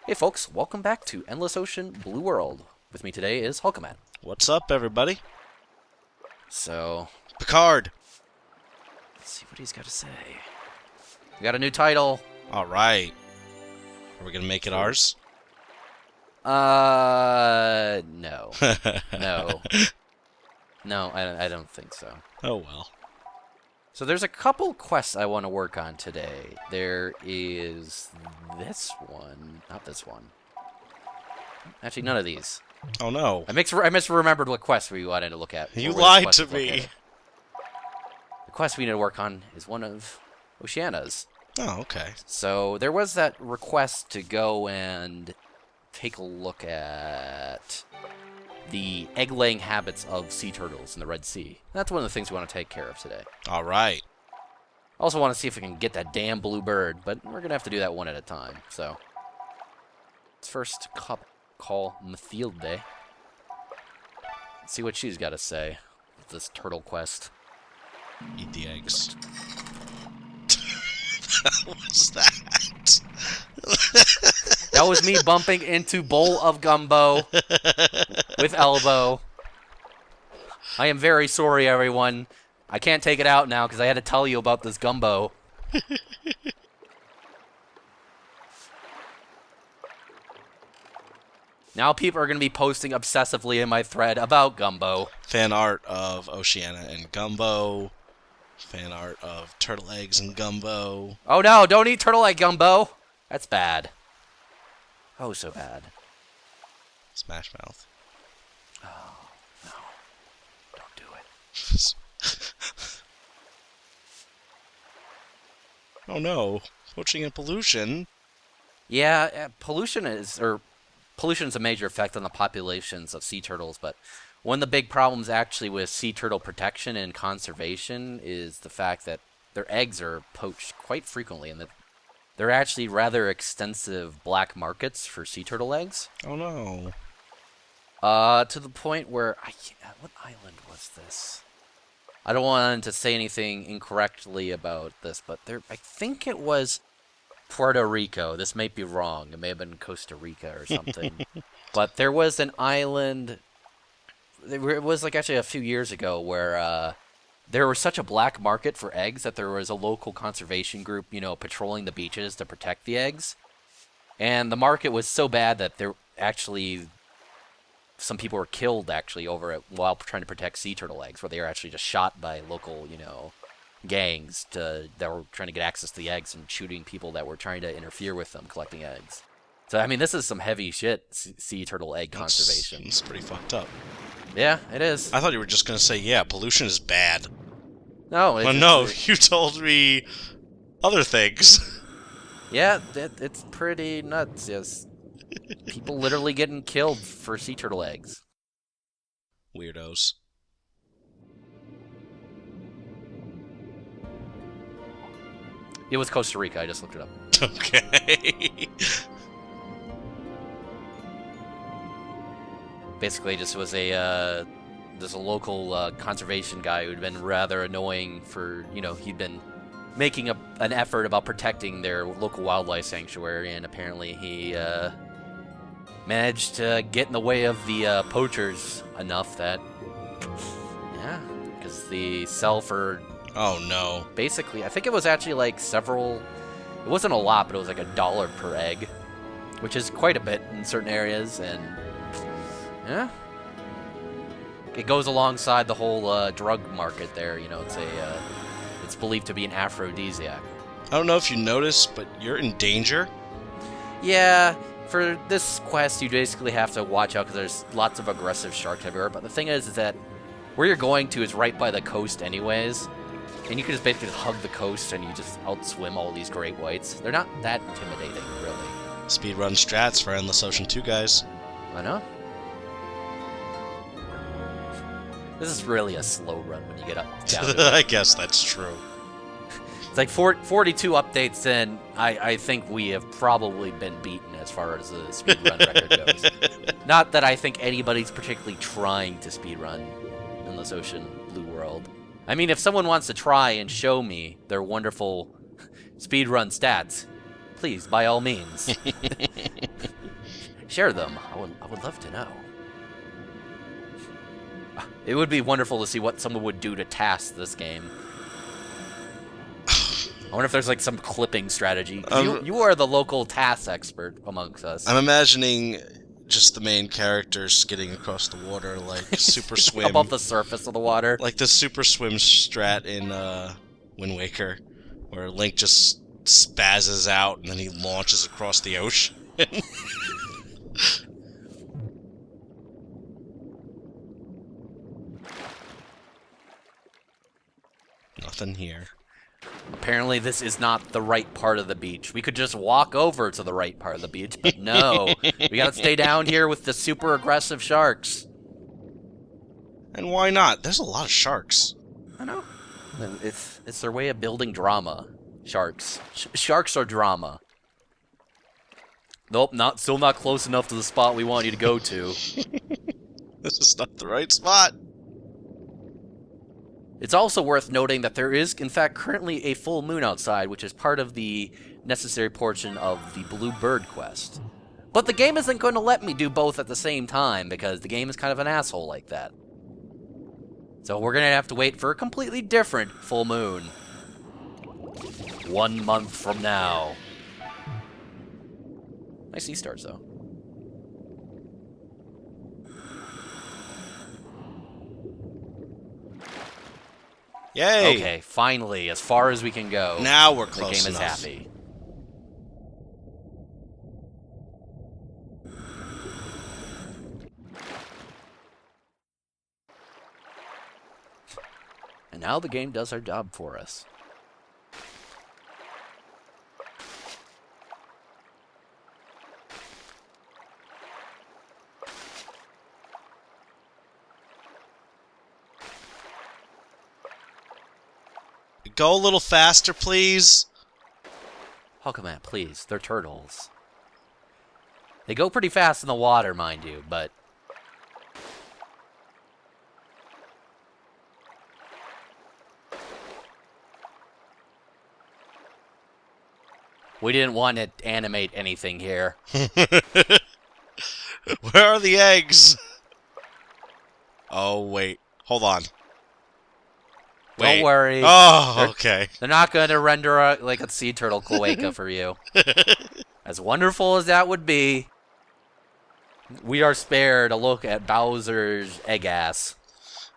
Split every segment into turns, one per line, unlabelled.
Hey folks, welcome back to Endless Ocean Blue World. With me today is HulkaMatt.
What's up, everybody?
So,
Picard!
let's see what he's got to say. We got a new title.
Alright. Are we gonna make it ours?
No. No. No, I don't think so.
Oh well.
So there's a couple quests I want to work on today. There is this one. Not this one. Actually, none of these.
Oh no.
I misremembered what quest we wanted to look at.
You
or what
lied
quest
to
to look
me.
at. The quest we need to work on is one of Oceana's.
Oh, okay.
So there was that request to go and take a look at the egg-laying habits of sea turtles in the Red Sea. That's one of the things we want to take care of today.
Alright.
Also want to see if we can get that damn blue bird, but we're going to have to do that one at a time. So let's first call Mathilde. See what she's got to say with this turtle quest.
Eat the eggs. What was that?
That was me bumping into bowl of gumbo with elbow. I am very sorry, everyone. I can't take it out now because I had to tell you about this gumbo. Now people are going to be posting obsessively in my thread about gumbo.
Fan art of Oceana and Gumbo. Fan art of turtle eggs and Gumbo.
Oh no, don't eat turtle egg gumbo. That's bad. Oh, so bad.
Smash Mouth.
Oh, no. Don't do it.
Oh no. Poaching and pollution.
Yeah, pollution's a major effect on the populations of sea turtles, but one of the big problems actually with sea turtle protection and conservation is the fact that their eggs are poached quite frequently, and that there are actually rather extensive black markets for sea turtle eggs.
Oh no.
To the point where what island was this? I don't want to say anything incorrectly about this, but I think it was Puerto Rico. This might be wrong. It may have been Costa Rica or something. But there was an island. It was like actually a few years ago where there was such a black market for eggs that there was a local conservation group, patrolling the beaches to protect the eggs. And the market was so bad that there actually some people were killed actually over it while trying to protect sea turtle eggs, where they were actually just shot by local, gangs that were trying to get access to the eggs and shooting people that were trying to interfere with them collecting eggs. So, I mean, this is some heavy shit, sea turtle egg conservation.
It's pretty fucked up.
Yeah, it is.
I thought you were just gonna say, yeah, pollution is bad.
No,
Well, no, you told me other things.
Yeah, it's pretty nuts, yes. People literally getting killed for sea turtle eggs.
Weirdos.
It was Costa Rica, I just looked it up.
Okay.
Basically, just was there's a local conservation guy who'd been rather annoying for, he'd been making an effort about protecting their local wildlife sanctuary, and apparently he managed to get in the way of the poachers enough that, yeah, because the sell for,
Oh no.
basically, I think it was actually like it wasn't a lot, but it was like $1 per egg, which is quite a bit in certain areas, and yeah, it goes alongside the whole drug market there. It's believed to be an aphrodisiac.
I don't know if you noticed, but you're in danger.
Yeah, for this quest, you basically have to watch out because there's lots of aggressive sharks everywhere. But the thing is that where you're going to is right by the coast anyways, and you can just basically hug the coast and you just outswim all these great whites. They're not that intimidating, really.
Speedrun strats for Endless Ocean 2, guys.
I know. This is really a slow run when you get up down to it.
I guess that's true.
It's like 42 updates in. I think we have probably been beaten as far as the speedrun record goes. Not that I think anybody's particularly trying to speedrun Endless Ocean Blue World. I mean, if someone wants to try and show me their wonderful speedrun stats, please, by all means. Share them. I would love to know. It would be wonderful to see what someone would do to task this game. I wonder if there's like some clipping strategy. You are the local task expert amongst us.
I'm imagining just the main characters getting across the water like super swim.
Above the surface of the water.
Like the super swim strat in Wind Waker, where Link just spazzes out and then he launches across the ocean. Nothing here.
Apparently this is not the right part of the beach. We could just walk over to the right part of the beach, but no. We gotta stay down here with the super aggressive sharks.
And why not? There's a lot of sharks.
I know. It's their way of building drama. Sharks. Sharks are drama. Nope, still not close enough to the spot we want you to go to.
This is not the right spot.
It's also worth noting that there is, in fact, currently a full moon outside, which is part of the necessary portion of the Blue Bird quest. But the game isn't going to let me do both at the same time, because the game is kind of an asshole like that. So we're going to have to wait for a completely different full moon. 1 month from now. Nice sea stars, though.
Yay!
Okay, finally, as far as we can go.
Now we're close
enough. The game
enough.
is happy. And now the game does our job for us.
Go a little faster, please.
HulkaMatt, please. They're turtles. They go pretty fast in the water, mind you, but... We didn't want to animate anything here.
Where are the eggs? Oh, wait. Hold on. Wait.
Don't worry.
Oh, okay.
They're not going to render a sea turtle cloaca for you. As wonderful as that would be, we are spared a look at Bowser's egg ass.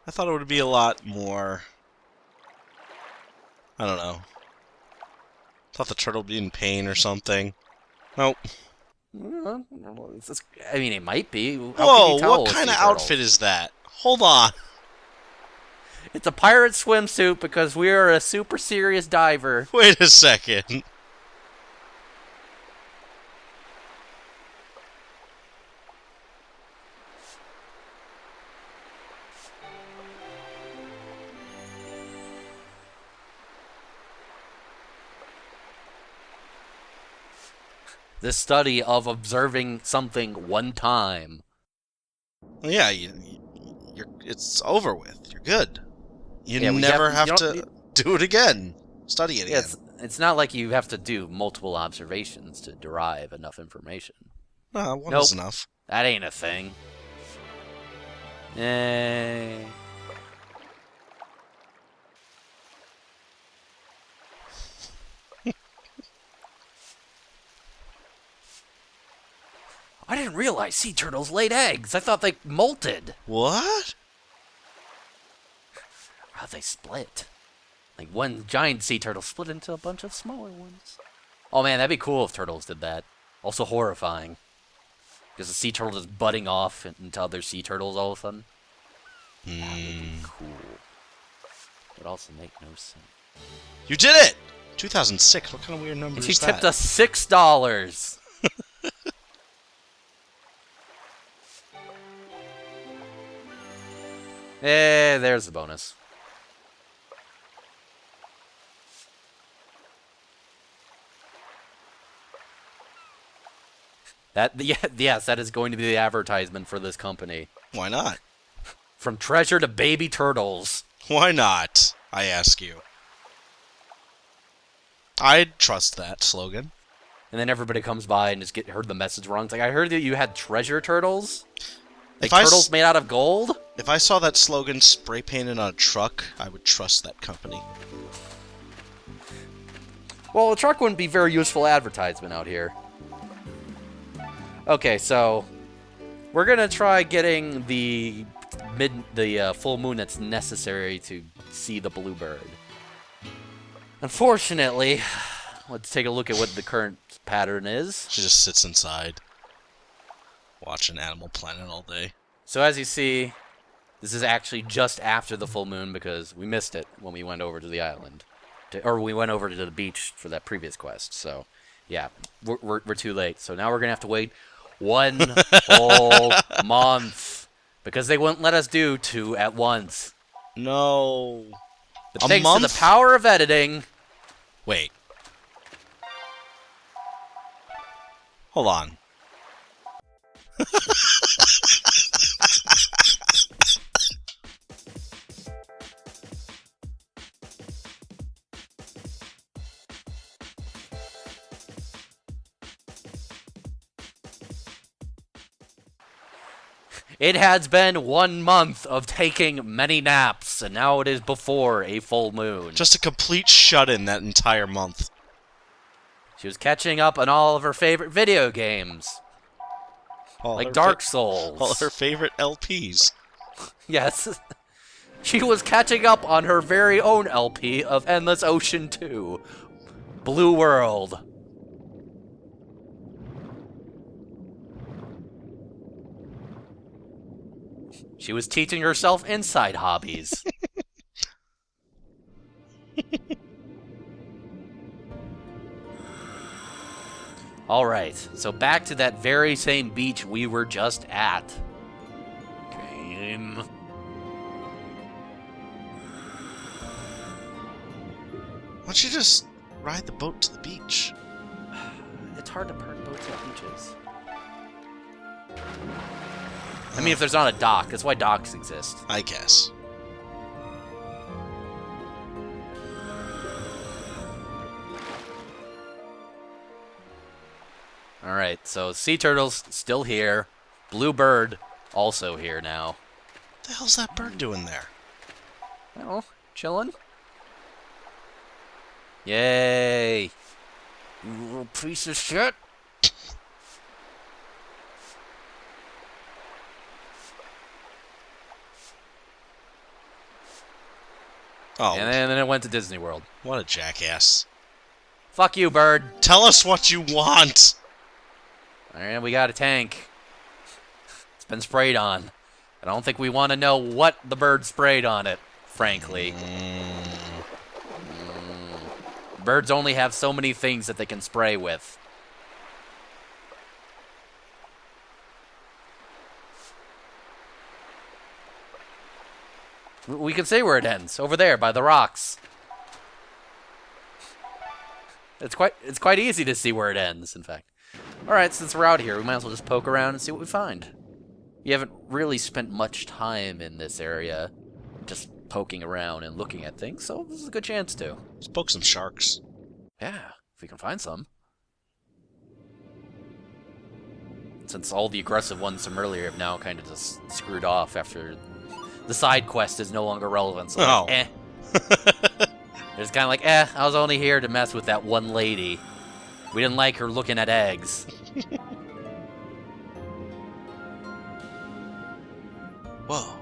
I thought it would be a lot more... I don't know. Thought the turtle would be in pain or something. Nope.
I mean, it might be.
Whoa, what kind of outfit is that? Hold on.
It's a pirate swimsuit because we are a super serious diver.
Wait a second.
This study of observing something one time.
Yeah, it's over with. You're good. You never have to do it again. Study it again.
It's not like you have to do multiple observations to derive enough information.
No, one is enough.
That ain't a thing. Yay. I didn't realize sea turtles laid eggs. I thought they molted.
What?
How they split. Like one giant sea turtle split into a bunch of smaller ones. Oh man, that'd be cool if turtles did that. Also horrifying. Because the sea turtle is butting off into other sea turtles all of a sudden. That would be cool. Would also make no sense.
You did it! 2006. What kind of weird number is that?
She tipped us $6. There's the bonus. Yes, that is going to be the advertisement for this company.
Why not?
From treasure to baby turtles.
Why not? I ask you. I'd trust that slogan.
And then everybody comes by and just heard the message wrong. It's like, I heard that you had treasure turtles? Like turtles made out of gold?
If I saw that slogan spray painted on a truck, I would trust that company.
Well, a truck wouldn't be very useful advertisement out here. Okay, so we're gonna try getting the full moon that's necessary to see the bluebird. Unfortunately, let's take a look at what the current pattern is.
She just sits inside, watching Animal Planet all day.
So as you see, this is actually just after the full moon because we missed it when we went over to the island. Or we went over to the beach for that previous quest. So, yeah, we're too late. So now we're going to have to wait 1 whole month because they wouldn't let us do 2 at once.
No.
But thanks to the power of editing...
Wait. Hold on.
It has been 1 month of taking many naps, and now it is before a full moon.
Just a complete shut-in that entire month.
She was catching up on all of her favorite video games. Like Dark Souls.
All her favorite LPs.
Yes. She was catching up on her very own LP of Endless Ocean 2. Blue World. She was teaching herself inside hobbies. Alright, so back to that very same beach we were just at. Game.
Why don't you just ride the boat to the beach?
It's hard to park boats at beaches. I mean, if there's not a dock, that's why docks exist.
I guess.
Alright, so sea turtle's still here. Blue bird also here now.
What the hell's that bird doing there?
Oh, chillin'. Yay! You little piece of shit!
Oh.
And then it went to Disney World.
What a jackass.
Fuck you, bird.
Tell us what you want!
Alright, we got a tank. It's been sprayed on. I don't think we want to know what the bird sprayed on it, frankly. Birds only have so many things that they can spray with. We can say where it ends. Over there, by the rocks. It's quite easy to see where it ends, in fact. Alright, since we're out here, we might as well just poke around and see what we find. You haven't really spent much time in this area just poking around and looking at things, so this is a good chance to.
Let's poke some sharks.
Yeah, if we can find some. Since all the aggressive ones from earlier have now kind of just screwed off after the side quest is no longer relevant, so like, eh. It's kind of like, I was only here to mess with that one lady. We didn't like her looking at eggs.
Whoa.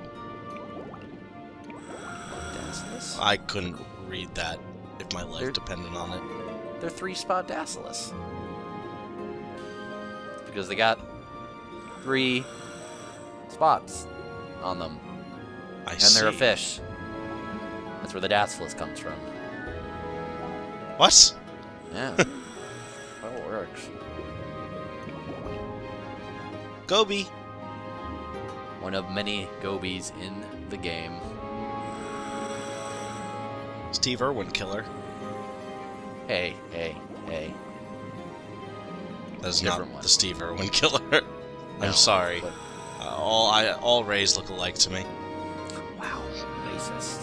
Dacilus?
I couldn't read that if my life depended on it.
They're 3-spot Dacilus. It's because they got 3 spots on them.
And
they're a fish. That's where the Dacilus comes from.
What?
Yeah. That works.
Goby.
One of many Gobies in the game.
Steve Irwin killer.
Hey.
That is
Different
not
one.
the Steve Irwin killer.
No,
I'm sorry.
but-
All Rays look alike to me.
Wow, racist.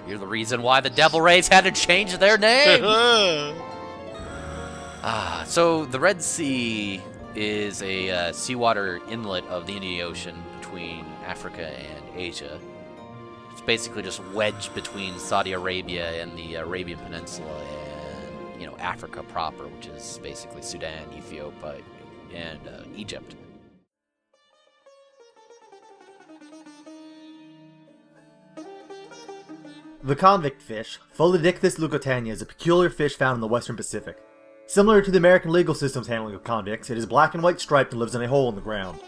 You're the reason why the Devil Rays had to change their name! So the Red Sea is a seawater inlet of the Indian Ocean between Africa and Asia. It's basically just wedged between Saudi Arabia and the Arabian Peninsula and, Africa proper, which is basically Sudan, Ethiopia, and Egypt.
The convict fish, Pholidictis leucotania, is a peculiar fish found in the western Pacific. Similar to the American legal system's handling of convicts, it is black and white striped and lives in a hole in the ground.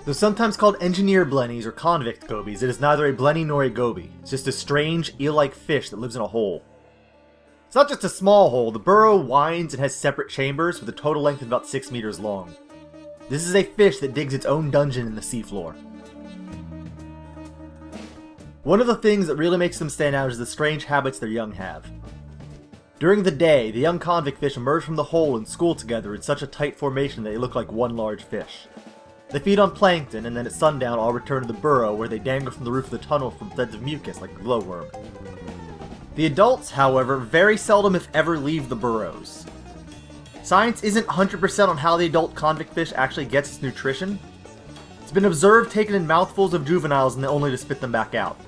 Though sometimes called engineer blennies or convict gobies, it is neither a blenny nor a goby. It's just a strange, eel-like fish that lives in a hole. It's not just a small hole, the burrow winds and has separate chambers with a total length of about 6 meters long. This is a fish that digs its own dungeon in the seafloor. One of the things that really makes them stand out is the strange habits their young have. During the day, the young convict fish emerge from the hole and school together in such a tight formation that they look like one large fish. They feed on plankton, and then at sundown all return to the burrow where they dangle from the roof of the tunnel from threads of mucus like a glowworm. The adults, however, very seldom if ever leave the burrows. Science isn't 100% on how the adult convict fish actually gets its nutrition. It's been observed taken in mouthfuls of juveniles and only to spit them back out.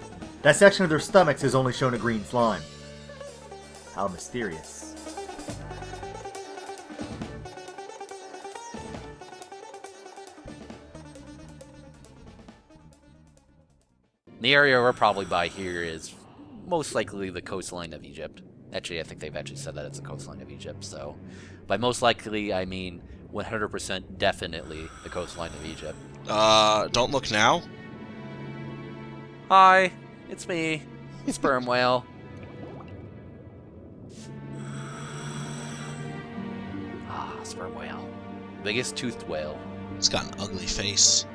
Dissection of their stomachs has only shown a green slime. How mysterious.
The area we're probably by here is most likely the coastline of Egypt. Actually, I think they've actually said that it's the coastline of Egypt, so... By most likely, I mean 100% definitely the coastline of Egypt.
Don't look now?
Hi, it's me, Sperm Whale. Sperm whale. Biggest toothed whale.
It's got an ugly face.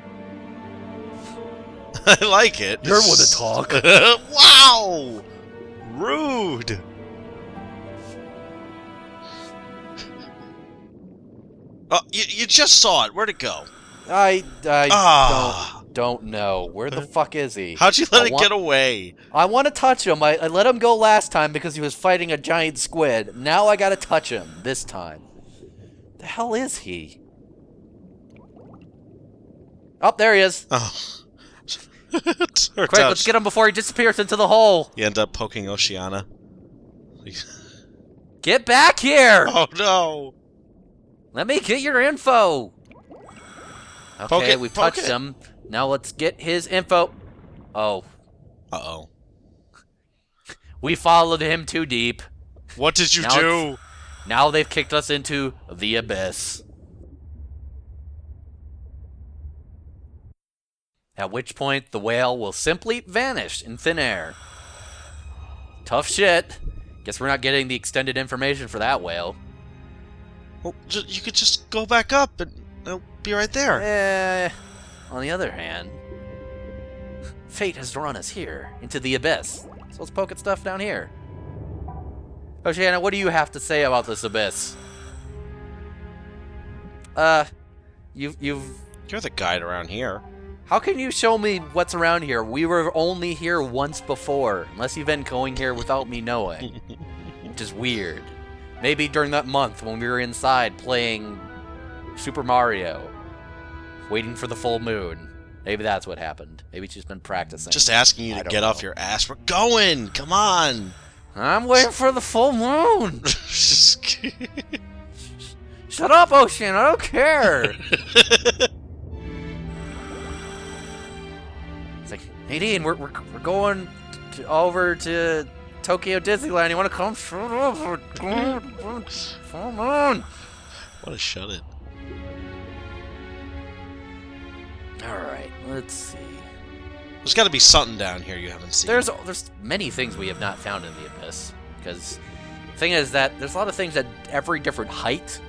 I like it.
You're one to talk.
Wow! Rude! Oh, you just saw it. Where'd it go?
I don't know. Where the fuck is he?
How'd you let it get away?
I want to touch him. I let him go last time because he was fighting a giant squid. Now I gotta touch him this time. The hell is he? Oh, there he is.
Oh.
Quick, let's get him before he disappears into the hole.
You end up poking Oceana.
Get back here!
Oh, no.
Let me get your info. Okay, we've touched him. Now let's get his info. Oh.
Uh-oh.
We followed him too deep.
What did you do?
Now they've kicked us into the abyss. At which point, the whale will simply vanish in thin air. Tough shit. Guess we're not getting the extended information for that whale.
Well, you could just go back up and it'll be right there.
On the other hand, fate has drawn us here, into the abyss. So let's poke at stuff down here. Oceana, what do you have to say about this abyss? You're
the guide around here.
How can you show me what's around here? We were only here once before, unless you've been going here without me knowing. Which is weird. Maybe during that month when we were inside playing Super Mario, waiting for the full moon. Maybe that's what happened. Maybe she's been practicing.
Just asking you to get off your ass. We're going! Come on!
I'm waiting for the full moon! Shut up, Ocean! I don't care! It's like, Nadine, we're going over to Tokyo Disneyland. You want to come? Shut up! Full moon!
What a shut it.
Alright, let's see.
There's got to be something down here you haven't seen.
There's many things we have not found in the abyss. Because the thing is that there's a lot of things at every different height.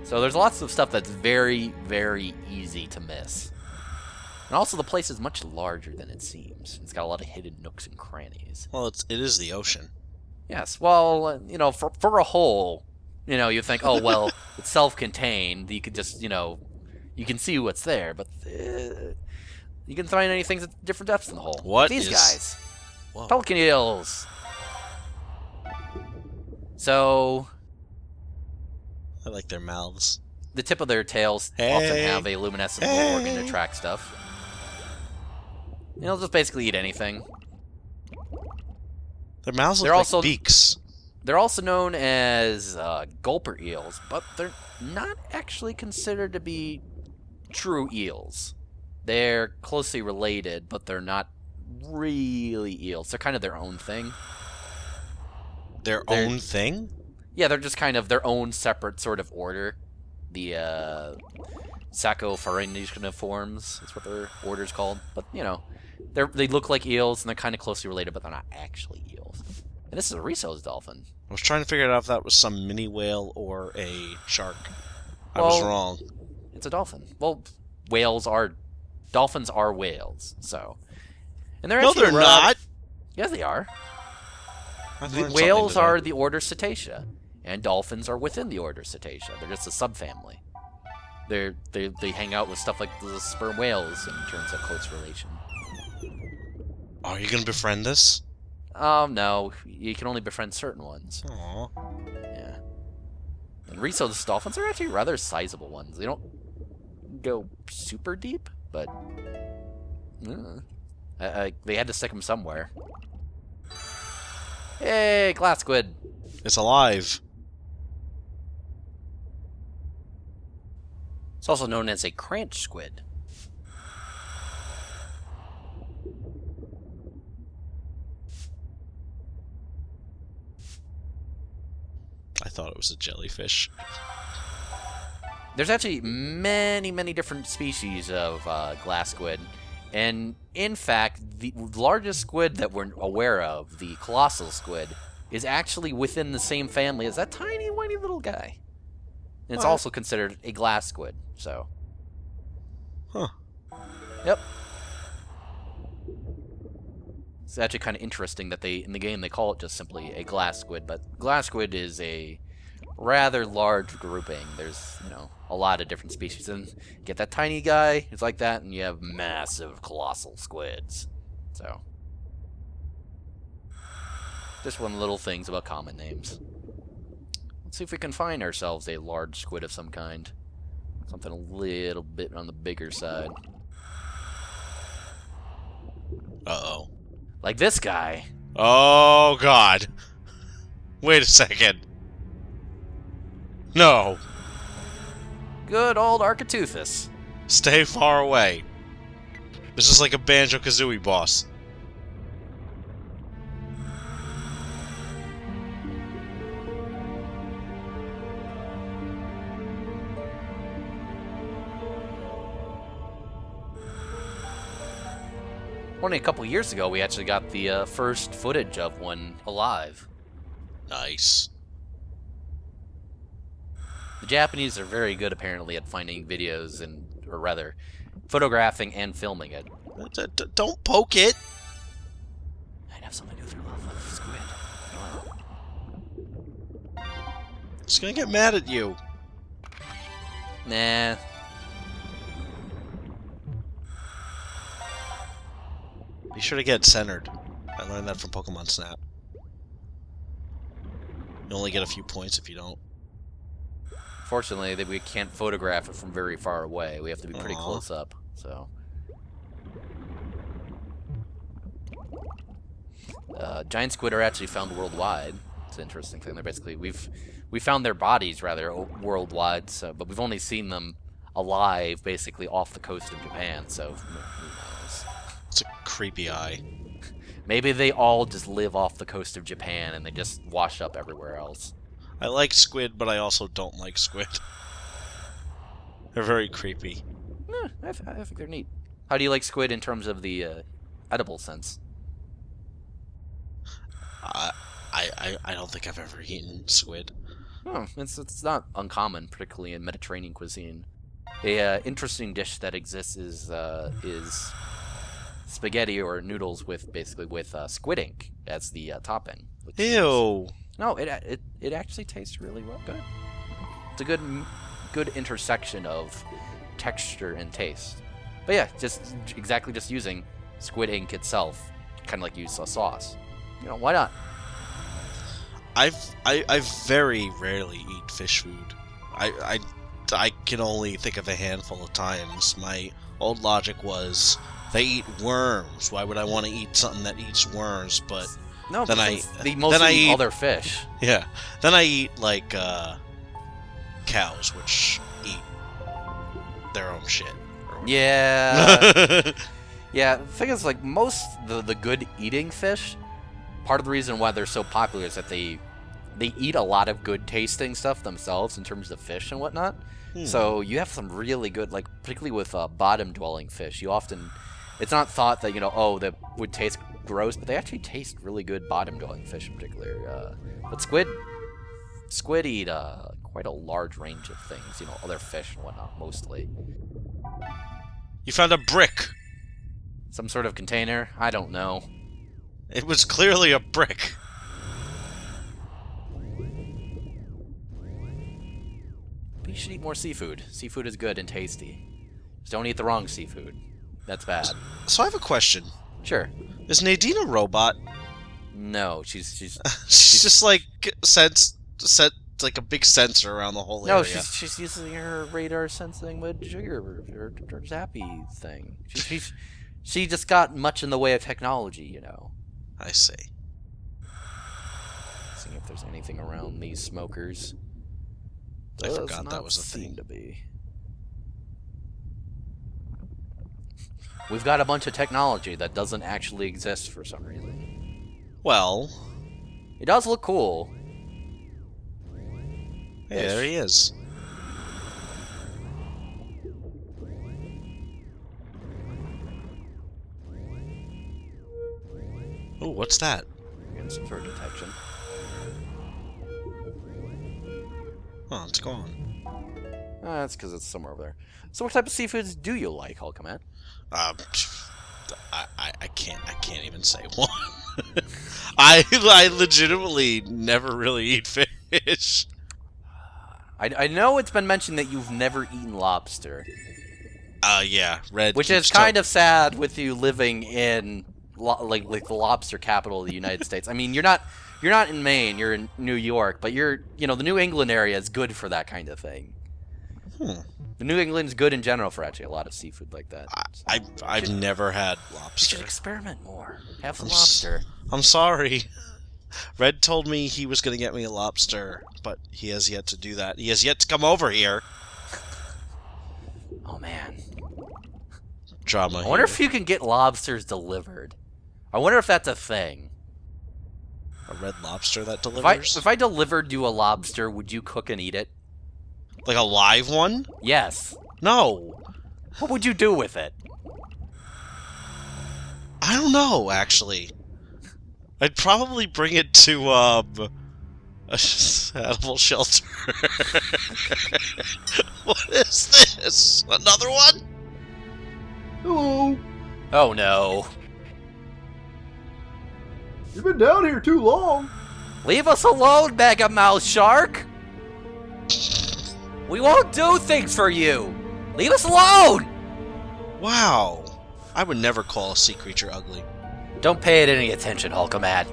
So there's lots of stuff that's very, very easy to miss. And also the place is much larger than it seems. It's got a lot of hidden nooks and crannies.
Well, it is the ocean.
Yes, well, for a hole, you think, oh, well, it's self-contained. You could just, you can see what's there, but you can find any things at different depths in the hole.
What
These
is...
guys.
Whoa.
Pelican eels. So,
I like their mouths.
The tip of their tails often have a luminescent little organ to track stuff. They'll just basically eat anything.
Their mouths look like beaks.
They're also known as gulper eels, but they're not actually considered to be true eels. They're closely related, but they're not really eels. They're kind of their own thing.
Their own thing?
Yeah, they're just kind of their own separate sort of order. The Saccharophoraniforms is what their order's called. But, you know, they look like eels, and they're kind of closely related, but they're not actually eels. And this is a Risso's dolphin.
I was trying to figure out if that was some mini whale or a shark. I was wrong.
It's a dolphin. Well, dolphins are whales, so. And they're actually
not.
Yes, they are. Whales are the order Cetacea, and dolphins are within the order Cetacea. They're just a subfamily. They hang out with stuff like the sperm whales in terms of close relation.
Are you going to befriend this?
No. You can only befriend certain ones.
Aww.
Yeah. And Risso's dolphins are actually rather sizable ones. They don't go super deep, but they had to stick them somewhere. Hey, glass squid.
It's alive.
It's also known as a cranch squid.
I thought it was a jellyfish.
There's actually many, many different species of glass squid. And, in fact, the largest squid that we're aware of, the colossal squid, is actually within the same family as that tiny, whiny little guy. And it's also considered a glass squid, so.
Huh.
Yep. It's actually kind of interesting that in the game, they call it just simply a glass squid, but glass squid is a rather large grouping. There's, a lot of different species. And get that tiny guy, it's like that, and you have massive colossal squids. So, just one little things about common names. Let's see if we can find ourselves a large squid of some kind. Something a little bit on the bigger side.
Uh-oh.
Like this guy.
Oh, God. Wait a second. No.
Good old Architeuthis.
Stay far away. This is like a Banjo-Kazooie boss.
Only a couple years ago, we actually got the first footage of one alive.
Nice.
The Japanese are very good, apparently, at finding videos or rather, photographing and filming it.
Don't poke it!
I'd have something to do with their love of squid.
It's gonna get mad at you.
Nah.
Be sure to get centered. I learned that from Pokemon Snap. You only get a few points if you don't.
Fortunately, we can't photograph it from very far away. We have to be pretty close up, so. Giant squid are actually found worldwide. It's an interesting thing. They're basically we found their bodies rather worldwide, but we've only seen them alive basically off the coast of Japan. So who knows?
It's a creepy eye.
Maybe they all just live off the coast of Japan and they just wash up everywhere else.
I like squid, but I also don't like squid. They're very creepy.
I think they're neat. How do you like squid in terms of the edible sense?
I don't think I've ever eaten squid.
Oh, it's not uncommon, particularly in Mediterranean cuisine. A interesting dish that exists is spaghetti or noodles with squid ink as the topping.
Ew.
No, it actually tastes really good. It's a good intersection of texture and taste. But yeah, just using squid ink itself, kind of like you use a sauce. Why not?
I very rarely eat fish food. I can only think of a handful of times. My old logic was they eat worms. Why would I want to eat something that eats worms? But
No,
then
they mostly eat other fish.
Yeah. Then I eat like cows, which eat their own shit.
Yeah. Yeah, the thing is, like, most the good eating fish, part of the reason why they're so popular is that they eat a lot of good tasting stuff themselves in terms of fish and whatnot. So you have some really good, like, particularly with bottom dwelling fish, you often, it's not thought that, that would taste gross, but they actually taste really good bottom dwelling fish in particular. But squid eat quite a large range of things, other fish and whatnot, mostly.
You found a brick.
Some sort of container? I don't know.
It was clearly a brick.
But you should eat more seafood. Seafood is good and tasty. Just don't eat the wrong seafood. That's bad.
So I have a question.
Sure.
Is Nadine a robot?
No, she's
she's just like set like a big sensor around the whole area.
No, she's using her radar sensing with her zappy thing. She just got much in the way of technology,
I see.
Seeing if there's anything around these smokers.
I forgot that was a thing.
To be. We've got a bunch of technology that doesn't actually exist for some reason.
Well,
it does look cool.
Hey, there he is. Oh, what's that?
Getting some sort of detection.
Oh, it's gone.
That's because it's somewhere over there. So what type of seafoods do you like, HulkaMatt?
I can't even say one. I legitimately never really eat fish.
I know it's been mentioned that you've never eaten lobster.
Yeah, red.
Which is kind of sad with you living in like the lobster capital of the United States. I mean, you're not in Maine, you're in New York, but the New England area is good for that kind of thing. The New England's good in general for actually a lot of seafood like that.
I've never had
You
lobster.
should experiment more. Have some lobster.
I'm sorry. Red told me he was going to get me a lobster, but he has yet to do that. He has yet to come over here.
Oh, man.
Drama
I wonder if you can get lobsters delivered. I wonder if that's a thing.
A red lobster that delivers?
If I delivered you a lobster, would you cook and eat it?
Like a live one?
Yes.
No.
What would you do with it?
I don't know, actually. I'd probably bring it to, a animal shelter. What is this? Another one?
Hello.
Oh, no.
You've been down here too long.
Leave us alone, Mega Mouth Shark! We won't do things for you! Leave us alone!
Wow. I would never call a sea creature ugly.
Don't pay it any attention, HulkaMatt.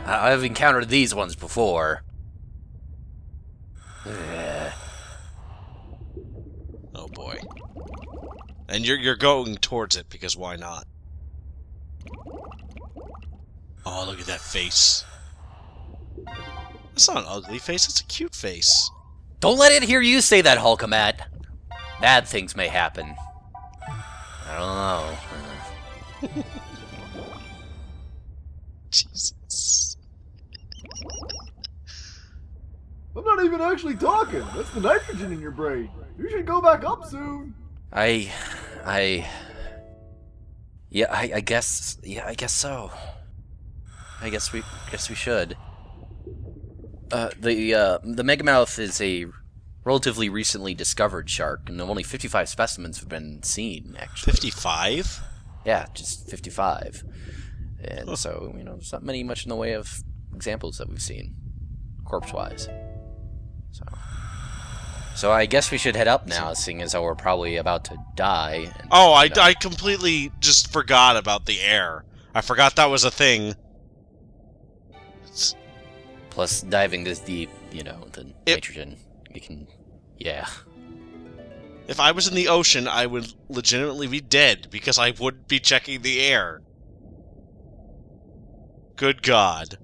I've encountered these ones before.
Oh boy. And you're going towards it because why not? Oh, look at that face. That's not an ugly face, it's a cute face.
Don't let it hear you say that, HulkaMatt. Bad things may happen. I don't know.
Jesus.
I'm not even actually talking. That's the nitrogen in your brain. You should go back up soon.
I guess so. I guess we should. The Megamouth is a relatively recently discovered shark, and only 55 specimens have been seen, actually.
55?
Yeah, just 55. And so, there's not much in the way of examples that we've seen, corpse-wise. So I guess we should head up now, seeing as how we're probably about to die. And,
I completely just forgot about the air. I forgot that was a thing.
Plus, diving this deep, then nitrogen, you can, yeah.
If I was in the ocean, I would legitimately be dead because I wouldn't be checking the air. Good God.